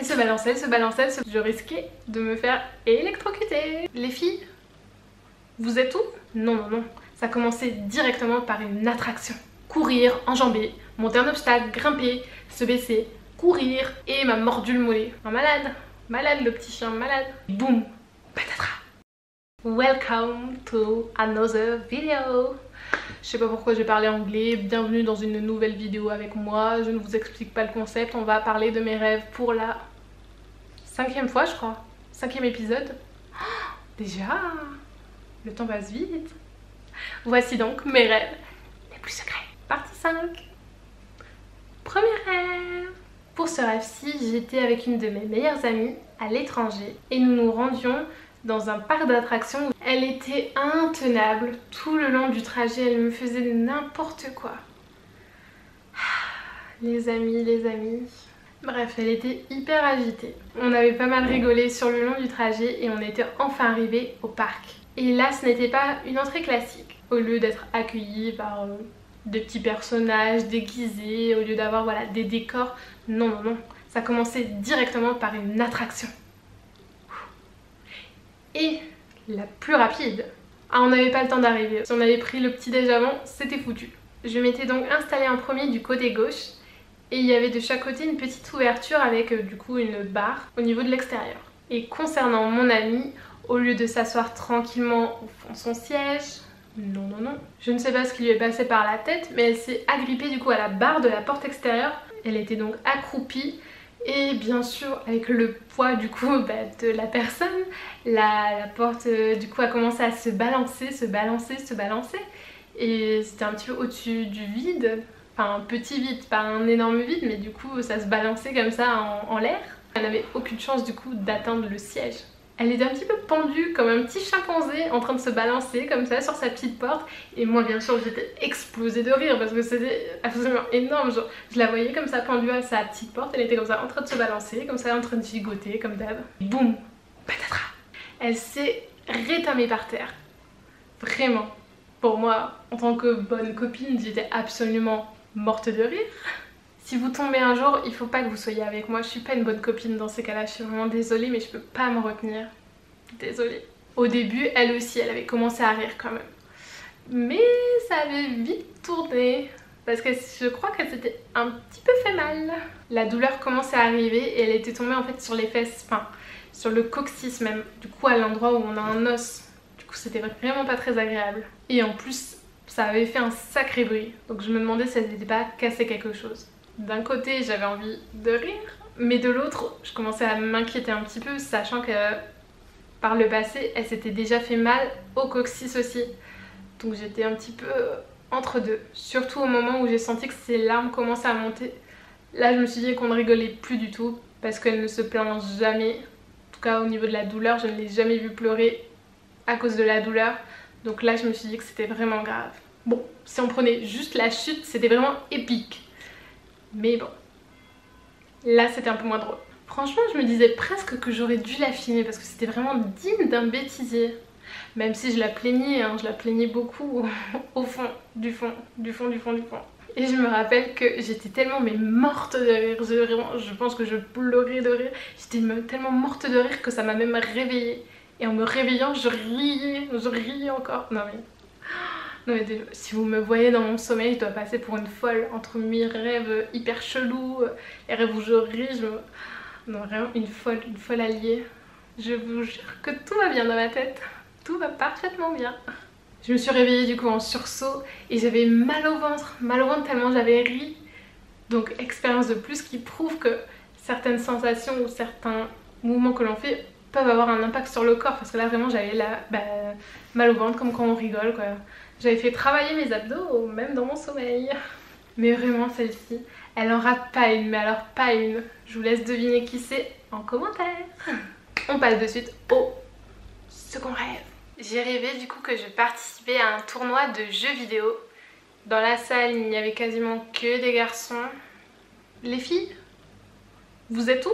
Elle se balançait, elle se balançait, je risquais de me faire électrocuter. Les filles, vous êtes où? Non, non, non. Ça commençait directement par une attraction. Courir, enjamber, monter un obstacle, grimper, se baisser, courir et m'a mordu le mollet. Un malade, malade le petit chien, malade. Boum, patatras. Welcome to another video. Je sais pas pourquoi j'ai parlé anglais, bienvenue dans une nouvelle vidéo avec moi. Je ne vous explique pas le concept, on va parler de mes rêves pour la 5e fois je crois. 5e épisode. Oh, déjà, le temps passe vite. Voici donc mes rêves les plus secrets. Partie 5. Premier rêve. Pour ce rêve-ci, j'étais avec une de mes meilleures amies à l'étranger et nous nous rendions dans un parc d'attractions. Elle était intenable tout le long du trajet, elle me faisait n'importe quoi. Les amis, les amis. Bref, elle était hyper agitée. On avait pas mal rigolé sur le long du trajet et on était enfin arrivés au parc. Et là, ce n'était pas une entrée classique. Au lieu d'être accueillis par des petits personnages déguisés, au lieu d'avoir voilà, des décors, non, non, non. Ça commençait directement par une attraction. Et la plus rapide. Ah, on n'avait pas le temps d'arriver. Si on avait pris le petit déj avant, c'était foutu. Je m'étais donc installée en premier du côté gauche et il y avait de chaque côté une petite ouverture avec du coup une barre au niveau de l'extérieur. Et concernant mon amie, au lieu de s'asseoir tranquillement au fond de son siège, non, non, non. Je ne sais pas ce qui lui est passé par la tête, mais elle s'est agrippée du coup à la barre de la porte extérieure. Elle était donc accroupie. Et bien sûr avec le poids du coup de la personne, la porte du coup a commencé à se balancer, se balancer, se balancer. Et c'était un petit peu au-dessus du vide, enfin un petit vide, pas un énorme vide, mais du coup ça se balançait comme ça en l'air. Elle n'avait aucune chance du coup d'atteindre le siège. Elle était un petit peu pendue comme un petit chimpanzé en train de se balancer comme ça sur sa petite porte. Et moi bien sûr j'étais explosée de rire parce que c'était absolument énorme. Genre, je la voyais comme ça pendue à sa petite porte, elle était comme ça en train de se balancer, comme ça en train de gigoter comme d'hab. Boum, patatras. Elle s'est rétamée par terre. Vraiment, pour moi en tant que bonne copine j'étais absolument morte de rire. Si vous tombez un jour, il faut pas que vous soyez avec moi. Je suis pas une bonne copine dans ces cas-là. Je suis vraiment désolée, mais je peux pas me retenir. Désolée. Au début, elle aussi, elle avait commencé à rire quand même. Mais ça avait vite tourné. Parce que je crois qu'elle s'était un petit peu fait mal. La douleur commençait à arriver et elle était tombée en fait sur les fesses, enfin sur le coccyx même. Du coup, à l'endroit où on a un os. Du coup, c'était vraiment pas très agréable. Et en plus, ça avait fait un sacré bruit. Donc je me demandais si elle n'était pas cassé quelque chose. D'un côté j'avais envie de rire, mais de l'autre je commençais à m'inquiéter un petit peu, sachant que par le passé elle s'était déjà fait mal au coccyx aussi. Donc j'étais un petit peu entre deux, surtout au moment où j'ai senti que ses larmes commençaient à monter. Là je me suis dit qu'on ne rigolait plus du tout, parce qu'elle ne se plaint jamais. En tout cas au niveau de la douleur, je ne l'ai jamais vue pleurer à cause de la douleur. Donc là je me suis dit que c'était vraiment grave. Bon, si on prenait juste la chute, c'était vraiment épique. Mais bon, là c'était un peu moins drôle. Franchement je me disais presque que j'aurais dû la filmer parce que c'était vraiment digne d'un bêtisier. Même si je la plaignais, hein, je la plaignais beaucoup au fond, du fond, du fond, du fond, du fond. Et je me rappelle que j'étais tellement mais morte de rire, je pense que je pleurais de rire. J'étais tellement morte de rire que ça m'a même réveillée. Et en me réveillant je riais encore. Non mais... Non mais si vous me voyez dans mon sommeil, je dois passer pour une folle entre mes rêves hyper chelous, les rêves où je ris, non vraiment une folle alliée. Je vous jure que tout va bien dans ma tête, tout va parfaitement bien. Je me suis réveillée du coup en sursaut et j'avais mal au ventre tellement j'avais ri. Donc expérience de plus qui prouve que certaines sensations ou certains mouvements que l'on fait peuvent avoir un impact sur le corps, parce que là vraiment j'avais mal au ventre comme quand on rigole quoi. J'avais fait travailler mes abdos même dans mon sommeil. Mais vraiment celle-ci, elle en rate pas une, mais alors pas une. Je vous laisse deviner qui c'est en commentaire. On passe de suite au second rêve. J'ai rêvé du coup que je participais à un tournoi de jeux vidéo. Dans la salle il n'y avait quasiment que des garçons. Les filles, vous êtes où?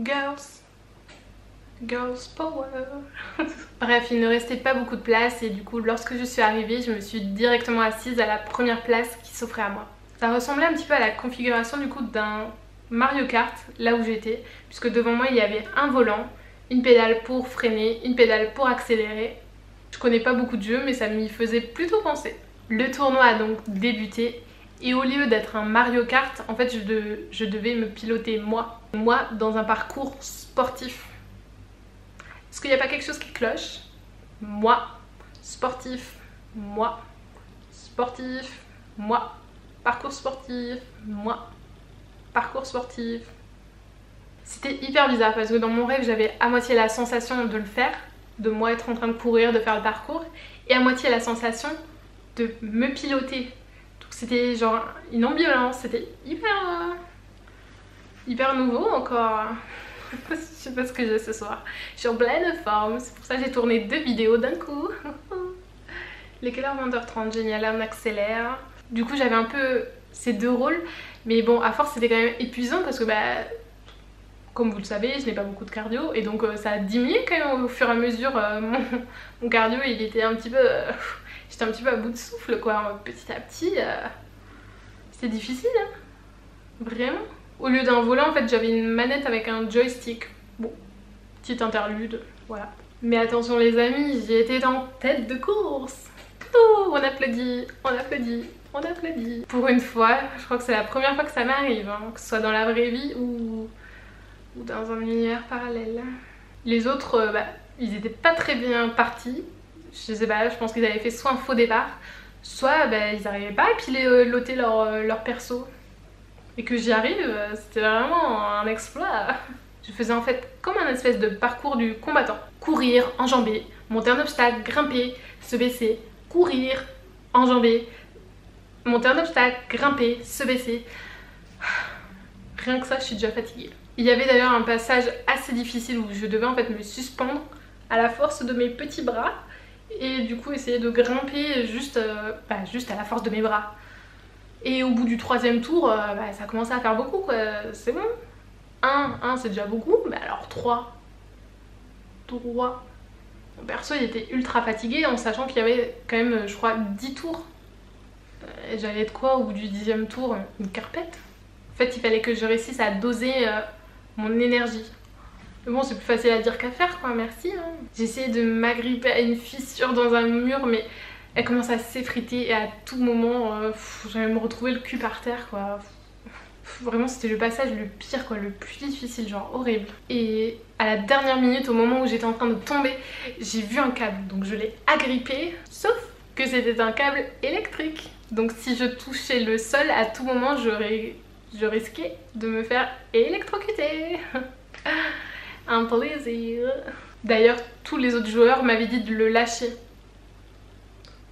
Girls. Girls power. Bref, il ne restait pas beaucoup de place et du coup lorsque je suis arrivée, je me suis directement assise à la première place qui s'offrait à moi. Ça ressemblait un petit peu à la configuration du coup d'un Mario Kart là où j'étais, puisque devant moi il y avait un volant, une pédale pour freiner, une pédale pour accélérer. Je connais pas beaucoup de jeux mais ça m'y faisait plutôt penser. Le tournoi a donc débuté et au lieu d'être un Mario Kart, en fait je devais me piloter moi dans un parcours sportif. Est-ce qu'il n'y a pas quelque chose qui cloche? Moi, sportif, moi, sportif, moi, parcours sportif, moi, parcours sportif. C'était hyper bizarre parce que dans mon rêve j'avais à moitié la sensation de le faire, de moi être en train de courir, de faire le parcours, et à moitié la sensation de me piloter. Donc c'était genre une ambivalence, c'était hyper nouveau encore. Je sais pas ce que j'ai ce soir. Je suis en pleine forme, c'est pour ça que j'ai tourné 2 vidéos d'un coup. Les quelle heure? 20h30, génial, on accélère. Du coup j'avais un peu ces 2 rôles, mais bon à force c'était quand même épuisant parce que comme vous le savez, je n'ai pas beaucoup de cardio et donc ça a diminué quand même au fur et à mesure. Mon cardio il était un petit peu... j'étais un petit peu à bout de souffle quoi, petit à petit. C'était difficile hein, vraiment. Au lieu d'un volant en fait j'avais une manette avec un joystick. Bon, petite interlude, voilà. Mais attention les amis, j'y étais en tête de course. Oh, on applaudit, on applaudit, on applaudit. Pour une fois, je crois que c'est la première fois que ça m'arrive, hein, que ce soit dans la vraie vie ou dans un univers parallèle. Les autres, ils étaient pas très bien partis. Je sais pas, je pense qu'ils avaient fait soit un faux départ, soit ils n'arrivaient pas à piloter leur perso. Et que j'y arrive, c'était vraiment un exploit. Je faisais en fait comme un espèce de parcours du combattant. Courir, enjamber, monter un obstacle, grimper, se baisser, courir, enjamber, monter un obstacle, grimper, se baisser. Rien que ça, je suis déjà fatiguée. Il y avait d'ailleurs un passage assez difficile où je devais en fait me suspendre à la force de mes petits bras et du coup essayer de grimper juste à la force de mes bras. Et au bout du 3e tour, ça commençait à faire beaucoup quoi, c'est bon. 1 c'est déjà beaucoup, mais alors 3. Mon perso il était ultra fatigué en sachant qu'il y avait quand même je crois 10 tours. Et j'allais être quoi au bout du 10e tour? Une carpette. En fait il fallait que je réussisse à doser mon énergie. Mais bon c'est plus facile à dire qu'à faire quoi, merci hein. J'ai essayé de m'agripper à une fissure dans un mur mais elle commence à s'effriter et à tout moment j'allais me retrouver le cul par terre quoi. Vraiment c'était le passage le pire quoi, le plus difficile, genre horrible. Et à la dernière minute, au moment où j'étais en train de tomber, j'ai vu un câble, donc je l'ai agrippé, sauf que c'était un câble électrique. Donc si je touchais le sol, à tout moment je risquais de me faire électrocuter. Un plaisir. D'ailleurs tous les autres joueurs m'avaient dit de le lâcher.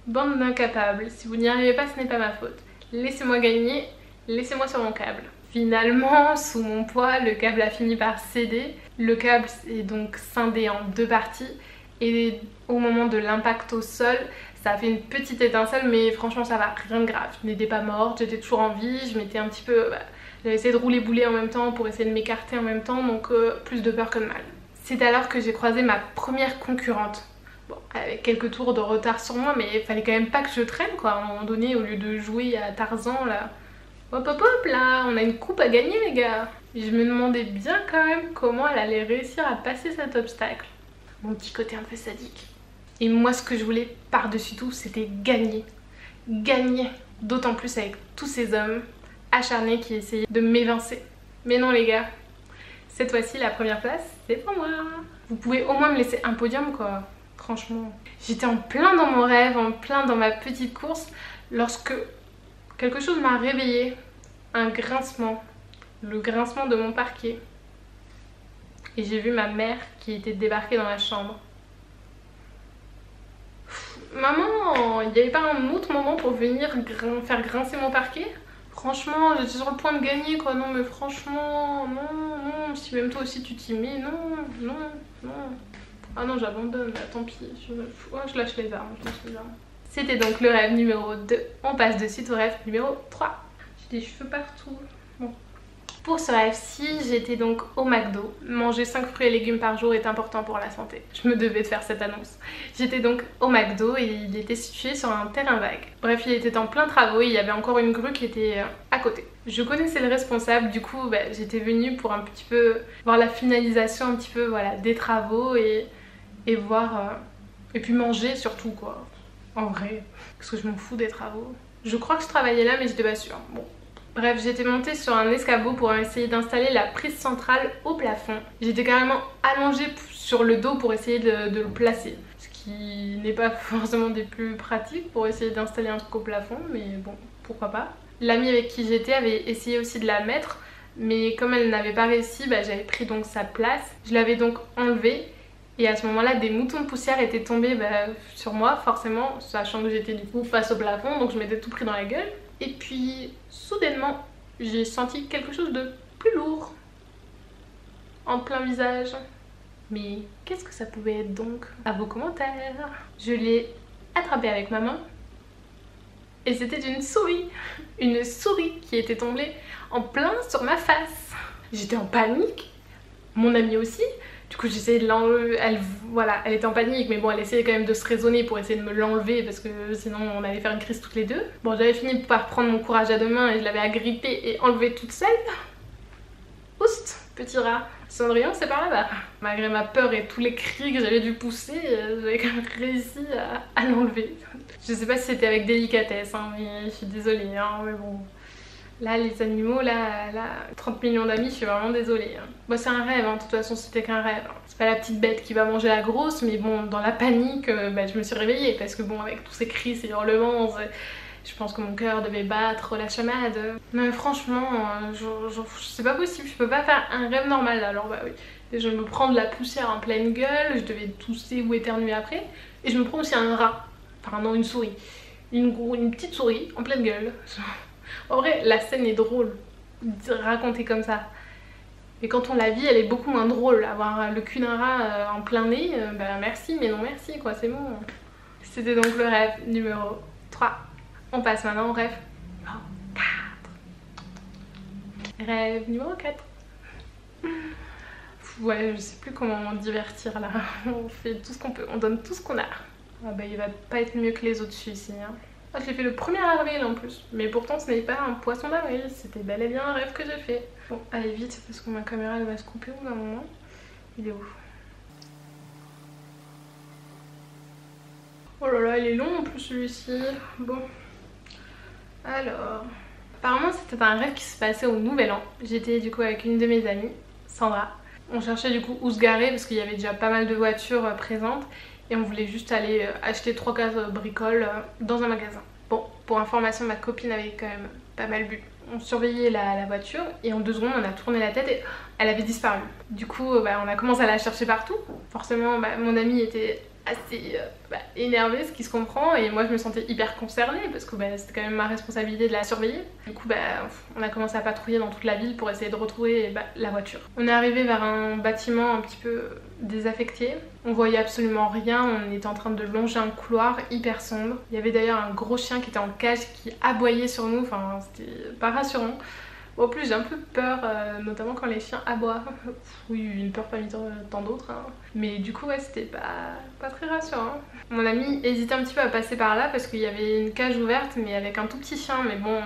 Bande d'incapables, si vous n'y arrivez pas ce n'est pas ma faute. Laissez-moi gagner, laissez-moi sur mon câble. Finalement, sous mon poids, le câble a fini par céder. Le câble est donc scindé en 2 parties et au moment de l'impact au sol, ça a fait une petite étincelle mais franchement ça va, rien de grave. Je n'étais pas morte, j'étais toujours en vie, je m'étais un petit peu... j'avais essayé de rouler boulet en même temps pour essayer de m'écarter en même temps, donc plus de peur que de mal. C'est alors que j'ai croisé ma première concurrente. Bon, avec quelques tours de retard sur moi, mais il fallait quand même pas que je traîne quoi. À un moment donné, au lieu de jouer à Tarzan là, hop hop hop là, on a une coupe à gagner les gars. Et je me demandais bien quand même comment elle allait réussir à passer cet obstacle. Mon petit côté un peu sadique. Et moi ce que je voulais par-dessus tout, c'était gagner. Gagner. D'autant plus avec tous ces hommes acharnés qui essayaient de m'évincer. Mais non les gars, cette fois-ci la première place, c'est pour moi. Vous pouvez au moins me laisser un podium quoi. Franchement, j'étais en plein dans mon rêve, en plein dans ma petite course, lorsque quelque chose m'a réveillée. Un grincement, le grincement de mon parquet. Et j'ai vu ma mère qui était débarquée dans la chambre. Maman, il n'y avait pas un autre moment pour venir faire grincer mon parquet? Franchement, j'étais sur le point de gagner quoi, non mais franchement, non, si même toi aussi tu t'y mets, non. Ah non, j'abandonne, là, tant pis, je lâche les armes, C'était donc le rêve numéro 2, on passe de suite au rêve numéro 3. J'ai des cheveux partout. Bon. Pour ce rêve-ci, j'étais donc au McDo. Manger 5 fruits et légumes par jour est important pour la santé. Je me devais de faire cette annonce. J'étais donc au McDo et il était situé sur un terrain vague. Bref, il était en plein travaux et il y avait encore une grue qui était à côté. Je connaissais le responsable, du coup bah, j'étais venue pour un petit peu voir la finalisation un petit peu voilà, des travaux et voir et puis manger surtout quoi, en vrai, parce que je m'en fous des travaux. Je crois que je travaillais là mais j'étais pas sûre. Bon. Bref, j'étais montée sur un escabeau pour essayer d'installer la prise centrale au plafond. J'étais carrément allongée sur le dos pour essayer de le placer. Ce qui n'est pas forcément des plus pratiques pour essayer d'installer un truc au plafond, mais bon, pourquoi pas. L'amie avec qui j'étais avait essayé aussi de la mettre, mais comme elle n'avait pas réussi, bah, j'avais pris donc sa place. Je l'avais donc enlevée. Et à ce moment-là, des moutons de poussière étaient tombés sur moi, forcément, sachant que j'étais du coup face au plafond, donc je m'étais tout pris dans la gueule. Et puis, soudainement, j'ai senti quelque chose de plus lourd en plein visage. Mais qu'est-ce que ça pouvait être donc? À vos commentaires. Je l'ai attrapé avec ma main. Et c'était une souris. Une souris qui était tombée en plein sur ma face. J'étais en panique. Mon amie aussi. Du coup j'essayais de l'enlever, elle était en panique mais bon elle essayait quand même de se raisonner pour essayer de me l'enlever parce que sinon on allait faire une crise toutes les deux. Bon j'avais fini par prendre mon courage à deux mains et je l'avais agrippée et enlevée toute seule. Oust, petit rat, Cendrillon c'est par là-bas. Malgré ma peur et tous les cris que j'avais dû pousser, j'avais quand même réussi à l'enlever. Je sais pas si c'était avec délicatesse hein, mais je suis désolée hein, mais bon... Là les animaux, là 30 millions d'amis, je suis vraiment désolée. Hein. Bon c'est un rêve, hein. De toute façon c'était qu'un rêve. Hein. C'est pas la petite bête qui va manger la grosse, mais bon dans la panique, bah, je me suis réveillée parce que bon avec tous ces cris, ces hurlements, je pense que mon cœur devait battre la chamade. Mais franchement, c'est pas possible, je peux pas faire un rêve normal là. Alors bah oui, je me prends de la poussière en pleine gueule, je devais tousser ou éternuer après, et je me prends aussi un rat, enfin non une souris, une petite souris en pleine gueule. En vrai, la scène est drôle, racontée comme ça. Mais quand on la vit, elle est beaucoup moins drôle. Avoir le cul d'un rat en plein nez, bah merci, mais non merci, quoi, c'est bon. C'était donc le rêve numéro 3. On passe maintenant au rêve numéro 4. Rêve numéro 4. Ouais, je sais plus comment divertir là. On fait tout ce qu'on peut, on donne tout ce qu'on a. Ah bah il va pas être mieux que les autres celui-ci. Hein. Ah, je l'ai fait le 1er avril en plus, mais pourtant ce n'est pas un poisson d'avril, c'était bel et bien un rêve que j'ai fait. Bon, allez vite parce que ma caméra elle va se couper au bout d'un moment. Il est où? Oh là là, il est long en plus celui-ci. Bon, alors... Apparemment c'était un rêve qui se passait au Nouvel An. J'étais du coup avec une de mes amies, Sandra. On cherchait du coup où se garer parce qu'il y avait déjà pas mal de voitures présentes. Et on voulait juste aller acheter 3 cases bricoles dans un magasin. Bon, pour information, ma copine avait quand même pas mal bu. On surveillait la voiture et en 2 secondes on a tourné la tête et elle avait disparu. Du coup bah, on a commencé à la chercher partout. Forcément bah, mon amie était assez énervée, ce qui se comprend, et moi je me sentais hyper concernée parce que bah, c'était quand même ma responsabilité de la surveiller. Du coup bah, on a commencé à patrouiller dans toute la ville pour essayer de retrouver la voiture. On est arrivé vers un bâtiment un petit peu désaffecté, on voyait absolument rien, on était en train de longer un couloir hyper sombre. Il y avait d'ailleurs un gros chien qui était en cage qui aboyait sur nous, enfin c'était pas rassurant. En plus j'ai un peu peur, notamment quand les chiens aboient. Oui, une peur parmi tant d'autres. Hein. Mais du coup ouais c'était pas très rassurant. Mon amie hésitait un petit peu à passer par là parce qu'il y avait une cage ouverte mais avec un tout petit chien. Mais bon,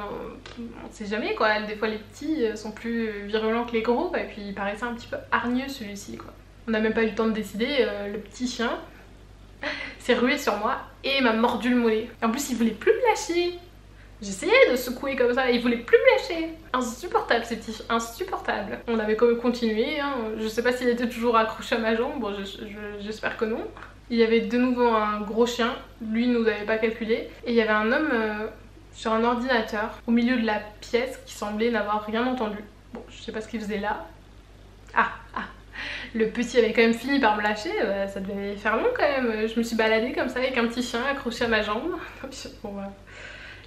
on sait jamais quoi, des fois les petits sont plus virulents que les gros quoi, et puis il paraissait un petit peu hargneux celui-ci quoi. On n'a même pas eu le temps de décider, le petit chien s'est rué sur moi et m'a mordu le mollet. Et en plus il voulait plus me lâcher. J'essayais de secouer comme ça et il voulait plus me lâcher. Insupportable ces petits, insupportable. On avait quand même continué, hein. Je sais pas s'il était toujours accroché à ma jambe, bon j'espère que non. Il y avait de nouveau un gros chien, lui nous avait pas calculé. Et il y avait un homme sur un ordinateur au milieu de la pièce qui semblait n'avoir rien entendu. Bon, je sais pas ce qu'il faisait là. Ah. Le petit avait quand même fini par me lâcher, ça devait faire long quand même. Je me suis baladée comme ça avec un petit chien accroché à ma jambe. Bon, voilà.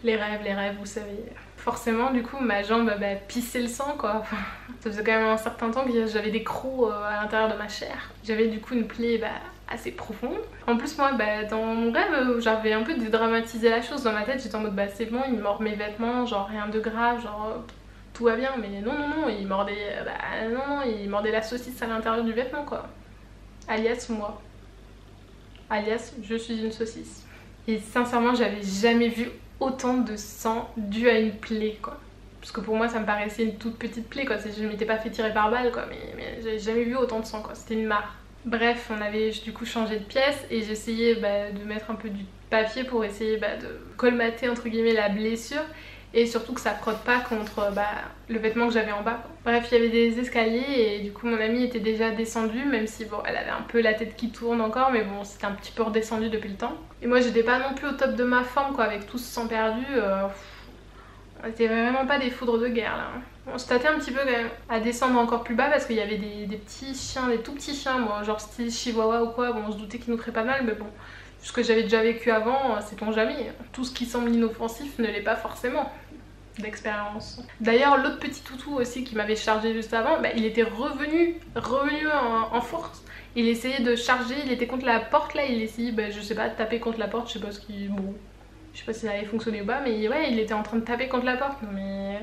Les rêves, vous savez. Forcément, du coup, ma jambe pissait le sang, quoi. Enfin, ça faisait quand même un certain temps que j'avais des crocs à l'intérieur de ma chair. J'avais du coup une plaie assez profonde. En plus, moi, dans mon rêve, j'avais un peu dédramatisé la chose. Dans ma tête, j'étais en mode, c'est bon, il mord mes vêtements, genre rien de grave, genre tout va bien. Mais non, il mordait, il mordait la saucisse à l'intérieur du vêtement, quoi. Alias moi. Alias, je suis une saucisse. Et sincèrement, j'avais jamais vu autant de sang dû à une plaie quoi. Parce que pour moi ça me paraissait une toute petite plaie quoi, je m'étais pas fait tirer par balle quoi, mais j'avais jamais vu autant de sang quoi, c'était une mare. Bref, on avait du coup changé de pièce et j'essayais de mettre un peu du papier pour essayer de colmater entre guillemets la blessure et surtout que ça frotte pas contre le vêtement que j'avais en bas. Bref, il y avait des escaliers et du coup mon amie était déjà descendue, même si bon, elle avait un peu la tête qui tourne encore, mais bon, c'était un petit peu redescendu depuis le temps. Et moi j'étais pas non plus au top de ma forme quoi, avec tout ce sang perdu. On était vraiment pas des foudres de guerre là. On se tâtait un petit peu quand même à descendre encore plus bas parce qu'il y avait des petits chiens, des tout petits chiens, bon, genre style chihuahua ou quoi, bon on se doutait qu'ils nous feraient pas mal mais bon, ce que j'avais déjà vécu avant, sait-on jamais. Tout ce qui semble inoffensif ne l'est pas forcément, d'expérience. D'ailleurs l'autre petit toutou aussi qui m'avait chargé juste avant, il était revenu en force. Il essayait de charger, il était contre la porte là, il essayait, je sais pas, de taper contre la porte, je sais pas ce qui... Bon... Je sais pas si ça allait fonctionner ou pas, mais ouais, il était en train de taper contre la porte. Non mais...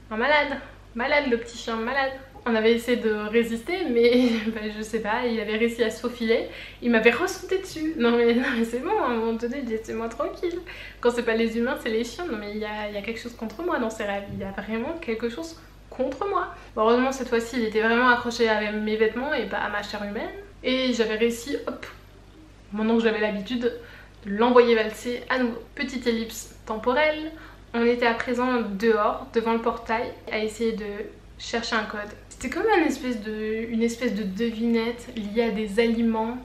Un malade. Malade le petit chien, malade. On avait essayé de résister, mais je sais pas, il avait réussi à se faufiler. Il m'avait ressauté dessus. Non mais c'est bon, à un moment donné, laissez-moi tranquille. Quand c'est pas les humains, c'est les chiens. Non mais il y a quelque chose contre moi dans ces rêves. Il y a vraiment quelque chose contre moi. Bon, heureusement, cette fois-ci, il était vraiment accroché à mes vêtements et pas à ma chair humaine. Et j'avais réussi, hop, maintenant que j'avais l'habitude, l'envoyer valser à nouveau. Petite ellipse temporelle, on était à présent dehors, devant le portail, à essayer de chercher un code. C'était comme une espèce de devinette liée à des aliments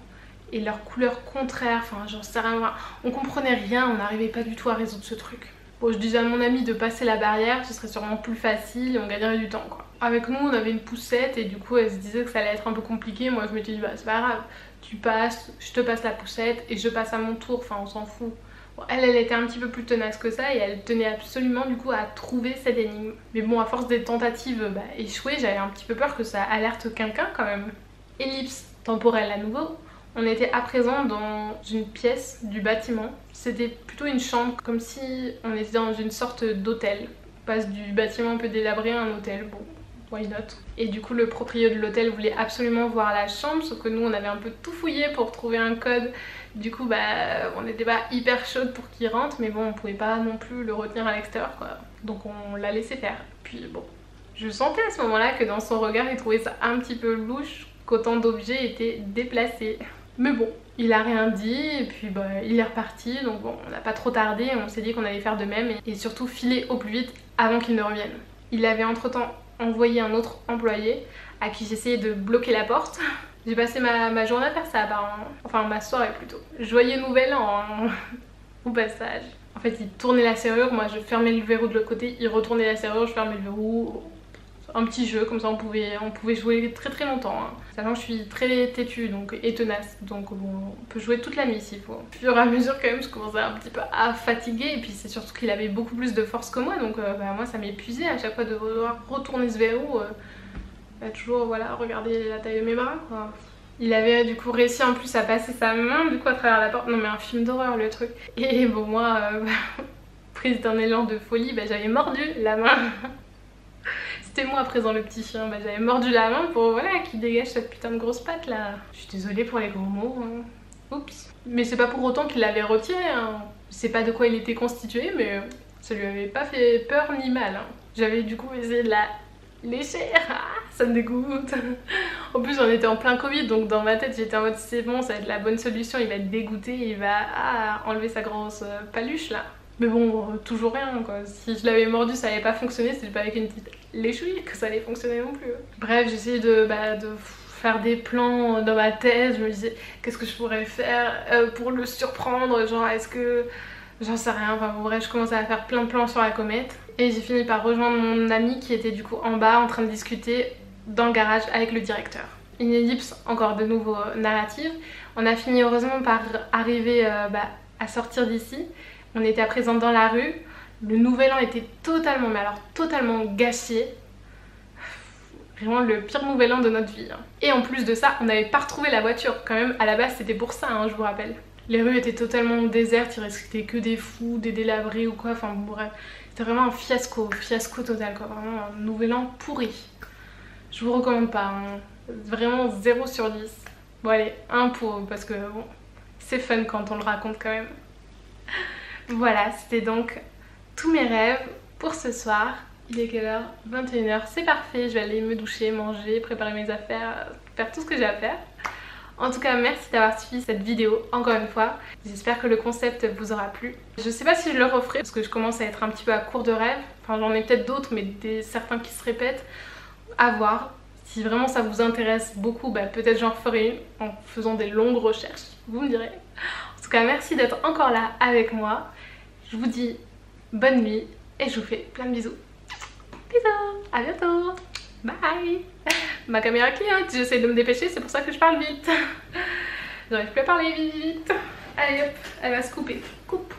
et leurs couleurs contraires, enfin j'en sais rien, on comprenait rien, on n'arrivait pas du tout à résoudre ce truc. Bon, je disais à mon ami de passer la barrière, ce serait sûrement plus facile et on gagnerait du temps quoi. Avec nous on avait une poussette et du coup elle se disait que ça allait être un peu compliqué, moi je m'étais dit c'est pas grave. Tu passes, je te passe la poussette et je passe à mon tour, enfin on s'en fout. Bon, elle était un petit peu plus tenace que ça et elle tenait absolument du coup à trouver cette énigme. Mais bon, à force des tentatives échouées, j'avais un petit peu peur que ça alerte quelqu'un quand même. Ellipse temporelle à nouveau, on était à présent dans une pièce du bâtiment. C'était plutôt une chambre, comme si on était dans une sorte d'hôtel. On passe du bâtiment un peu délabré à un hôtel, bon. Why not? Et du coup le propriétaire de l'hôtel voulait absolument voir la chambre, sauf que nous on avait un peu tout fouillé pour trouver un code. Du coup on n'était pas hyper chaude pour qu'il rentre, mais bon on pouvait pas non plus le retenir à l'extérieur quoi. Donc on l'a laissé faire. Puis bon, je sentais à ce moment là que dans son regard il trouvait ça un petit peu louche, qu'autant d'objets étaient déplacés. Mais bon, il a rien dit et puis il est reparti, donc bon on n'a pas trop tardé, on s'est dit qu'on allait faire de même et surtout filer au plus vite avant qu'il ne revienne. Il avait entre temps envoyé un autre employé à qui j'essayais de bloquer la porte. J'ai passé ma journée à faire ça apparemment, enfin ma soirée plutôt. Joyeux nouvel an au passage. En fait il tournait la serrure, moi je fermais le verrou de l'autre côté, il retournait la serrure, je fermais le verrou. Un petit jeu comme ça on pouvait jouer très longtemps hein. Sachant que je suis très têtue donc, et tenace, donc bon, on peut jouer toute la nuit s'il faut. Au fur et à mesure quand même je commençais un petit peu à fatiguer et puis c'est surtout qu'il avait beaucoup plus de force que moi, donc moi ça m'épuisait à chaque fois de devoir retourner ce verrou, toujours voilà regarder la taille de mes bras quoi. Il avait du coup réussi en plus à passer sa main du coup à travers la porte, non mais un film d'horreur le truc. Et bon moi prise d'un élan de folie j'avais mordu la main. C'était moi à présent le petit chien, j'avais mordu la main pour voilà qu'il dégage cette putain de grosse patte là. Je suis désolée pour les gros mots, hein. Oups. Mais c'est pas pour autant qu'il l'avait retiré, hein. Je sais pas de quoi il était constitué mais ça lui avait pas fait peur ni mal, hein. J'avais du coup essayé de la lécher, ça me dégoûte. En plus on était en plein Covid donc dans ma tête j'étais en mode c'est bon, ça va être la bonne solution, il va être dégoûté, il va enlever sa grosse paluche là. Mais bon, toujours rien quoi. Si je l'avais mordu ça n'avait pas fonctionné, c'était pas avec une petite léchouille que ça allait fonctionner non plus. Bref, j'essayais de faire des plans dans ma tête, je me disais qu'est-ce que je pourrais faire pour le surprendre, genre est-ce que... J'en sais rien, enfin bon bref je commençais à faire plein de plans sur la comète. Et j'ai fini par rejoindre mon ami qui était du coup en bas en train de discuter dans le garage avec le directeur. Une ellipse encore de nouveau narrative. On a fini heureusement par arriver à sortir d'ici. On était à présent dans la rue, le nouvel an était totalement, mais alors totalement gâché. Vraiment le pire nouvel an de notre vie. Hein. Et en plus de ça, on n'avait pas retrouvé la voiture. Quand même, à la base, c'était pour ça, hein, je vous rappelle. Les rues étaient totalement désertes, il restait que des fous, des délabrés ou quoi. Enfin bref, c'était vraiment un fiasco total quoi. Vraiment un nouvel an pourri. Je vous recommande pas, hein. Vraiment 0 sur 10. Bon allez, 1 parce que bon, c'est fun quand on le raconte quand même. Voilà, c'était donc tous mes rêves pour ce soir. Il est quelle heure? 21h, c'est parfait, je vais aller me doucher, manger, préparer mes affaires, faire tout ce que j'ai à faire. En tout cas, merci d'avoir suivi cette vidéo, encore une fois. J'espère que le concept vous aura plu. Je sais pas si je le referai, parce que je commence à être un petit peu à court de rêves. Enfin, j'en ai peut-être d'autres, mais certains qui se répètent. À voir. Si vraiment ça vous intéresse beaucoup, bah, peut-être j'en referai une en faisant des longues recherches, vous me direz. En tout cas, merci d'être encore là avec moi. Je vous dis bonne nuit et je vous fais plein de bisous. Bisous, à bientôt. Bye. Ma caméra clignote, j'essaie de me dépêcher, c'est pour ça que je parle vite. J'arrive plus à parler vite. Allez hop, elle va se couper. Coupe.